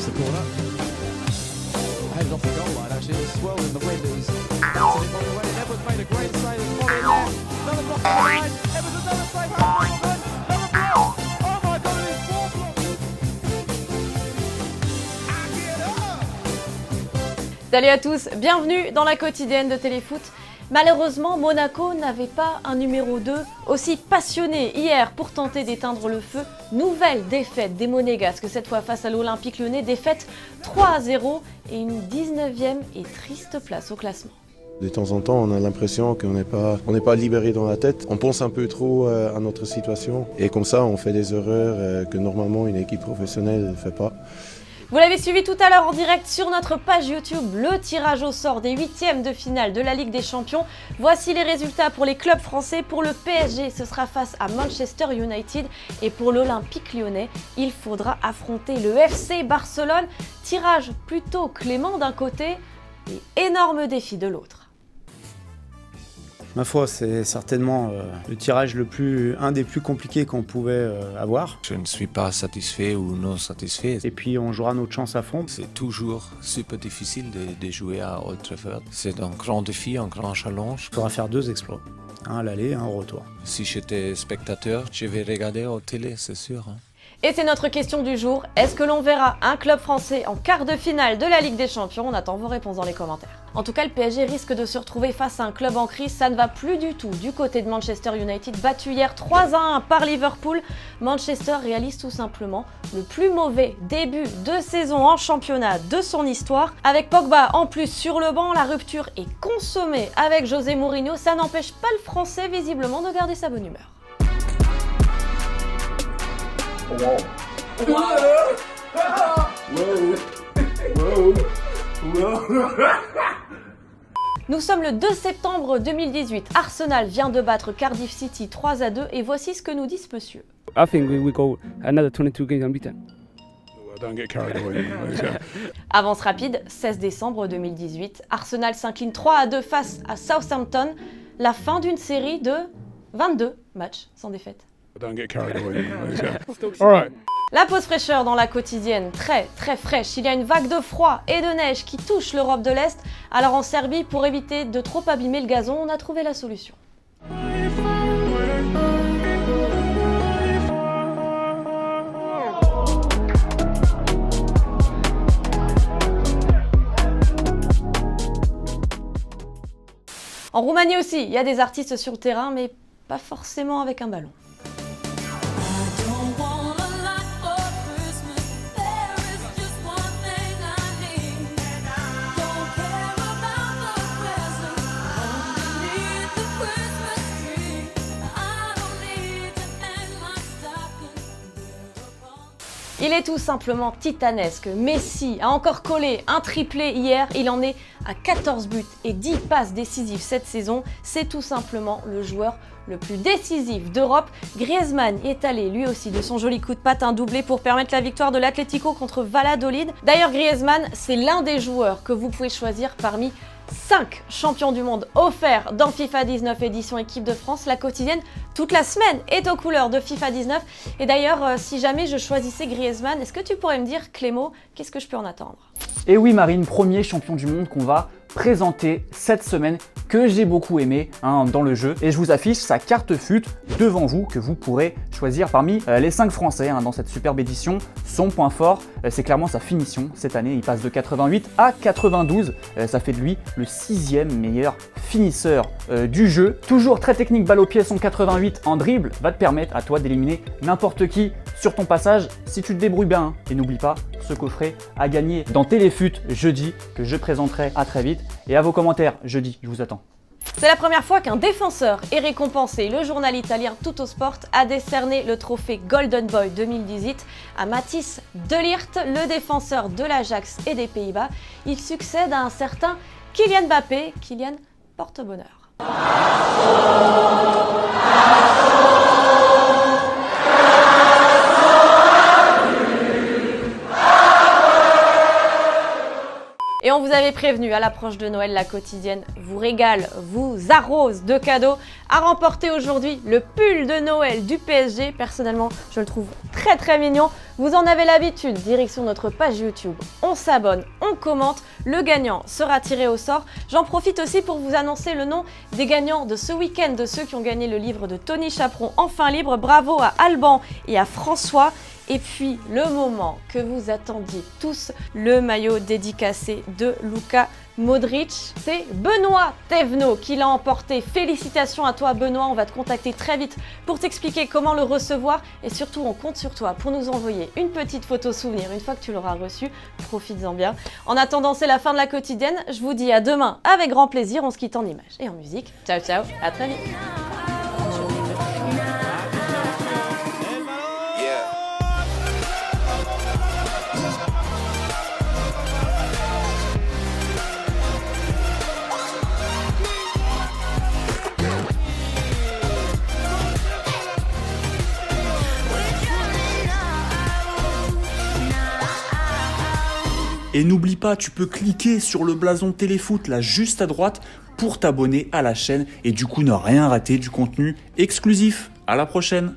the corner. Headed off the goal line, actually. It was swirling the wind. It was bouncing it on the way. Edwards made a great save. It's Molly in there. Another block on the line. Edwards another save. Another block. Oh my God, it is 4 blocks. Salut à tous, bienvenue dans la quotidienne de Téléfoot. Malheureusement, Monaco n'avait pas un numéro 2 aussi passionné hier pour tenter d'éteindre le feu. Nouvelle défaite des Monégasques, cette fois face à l'Olympique Lyonnais, défaite 3-0 et une 19e et triste place au classement. De temps en temps, on a l'impression qu'on n'est pas libéré dans la tête. On pense un peu trop à notre situation et comme ça, on fait des erreurs que normalement une équipe professionnelle ne fait pas. Vous l'avez suivi tout à l'heure en direct sur notre page YouTube, le tirage au sort des 8e de finale de la Ligue des Champions. Voici les résultats pour les clubs français. Pour le PSG, ce sera face à Manchester United. Et pour l'Olympique Lyonnais, il faudra affronter le FC Barcelone. Tirage plutôt clément d'un côté et énorme défi de l'autre. Ma foi, c'est certainement le tirage un des plus compliqués qu'on pouvait avoir. Je ne suis pas satisfait ou non satisfait. Et puis on jouera notre chance à fond. C'est toujours super difficile de jouer à Old Trafford. C'est un grand défi, un grand challenge. Il faudra faire 2 exploits, un à l'aller, un au retour. Si j'étais spectateur, je vais regarder au télé, c'est sûr. Et c'est notre question du jour. Est-ce que l'on verra un club français en quart de finale de la Ligue des Champions? On attend vos réponses dans les commentaires. En tout cas, le PSG risque de se retrouver face à un club en crise. Ça ne va plus du tout du côté de Manchester United, battu hier 3-1 par Liverpool. Manchester réalise tout simplement le plus mauvais début de saison en championnat de son histoire. Avec Pogba en plus sur le banc, la rupture est consommée avec José Mourinho. Ça n'empêche pas le Français visiblement de garder sa bonne humeur. Nous sommes le 2 septembre 2018. Arsenal vient de battre Cardiff City 3-2 et voici ce que nous dit ce monsieur. I think we go another 22 games unbeaten. Don't get carried away. Avance rapide, 16 décembre 2018. Arsenal s'incline 3-2 face à Southampton. La fin d'une série de 22 matchs sans défaite. Don't get carried away. All right. La pause fraîcheur dans la quotidienne, très fraîche. Il y a une vague de froid et de neige qui touche l'Europe de l'Est. Alors en Serbie, pour éviter de trop abîmer le gazon, on a trouvé la solution. En Roumanie aussi, il y a des artistes sur le terrain, mais pas forcément avec un ballon. Il est tout simplement titanesque. Messi a encore collé un triplé hier. Il en est à 14 buts et 10 passes décisives cette saison. C'est tout simplement le joueur le plus décisif d'Europe. Griezmann y est allé lui aussi de son joli coup de patte, un doublé pour permettre la victoire de l'Atlético contre Valladolid. D'ailleurs, Griezmann, c'est l'un des joueurs que vous pouvez choisir parmi 5 champions du monde offerts dans FIFA 19 édition équipe de France. La quotidienne, toute la semaine, est aux couleurs de FIFA 19. Et d'ailleurs, si jamais je choisissais Griezmann, est-ce que tu pourrais me dire, Clément, qu'est-ce que je peux en attendre? Et oui Marine, premier champion du monde qu'on va présenter cette semaine, que j'ai beaucoup aimé dans le jeu. Et je vous affiche sa carte FUT devant vous, que vous pourrez choisir parmi les 5 Français dans cette superbe édition. Son point fort, c'est clairement sa finition. Cette année, il passe de 88 à 92. Ça fait de lui le 6e meilleur finisseur du jeu. Toujours très technique, balle au pied, son 88 en dribble va te permettre à toi d'éliminer n'importe qui sur ton passage si tu te débrouilles bien. Et n'oublie pas ce coffret à gagner dans Téléfut jeudi, que je présenterai à très vite. Et à vos commentaires jeudi, je vous attends. C'est la première fois qu'un défenseur est récompensé. Le journal italien Tuttosport a décerné le trophée Golden Boy 2018 à Matthijs de Ligt, le défenseur de l'Ajax et des Pays-Bas. Il succède à un certain Kylian Mbappé. Kylian porte bonheur. Et on vous avait prévenu, à l'approche de Noël, la quotidienne vous régale, vous arrose de cadeaux. À remporter aujourd'hui le pull de Noël du PSG. Personnellement, je le trouve très très mignon. Vous en avez l'habitude, direction notre page YouTube. On s'abonne, on commente. Le gagnant sera tiré au sort. J'en profite aussi pour vous annoncer le nom des gagnants de ce week-end, de ceux qui ont gagné le livre de Tony Chaperon, Enfin libre. Bravo à Alban et à François. Et puis, le moment que vous attendiez tous, le maillot dédicacé de Luka Modric. C'est Benoît Thévenot qui l'a emporté. Félicitations à toi Benoît, on va te contacter très vite pour t'expliquer comment le recevoir. Et surtout, on compte sur toi pour nous envoyer une petite photo souvenir une fois que tu l'auras reçu. Profites-en bien. En attendant, c'est la fin de la quotidienne. Je vous dis à demain avec grand plaisir. On se quitte en images et en musique. Ciao, ciao, à très vite. Et n'oublie pas, tu peux cliquer sur le blason Téléfoot là juste à droite pour t'abonner à la chaîne et du coup ne rien rater du contenu exclusif. À la prochaine!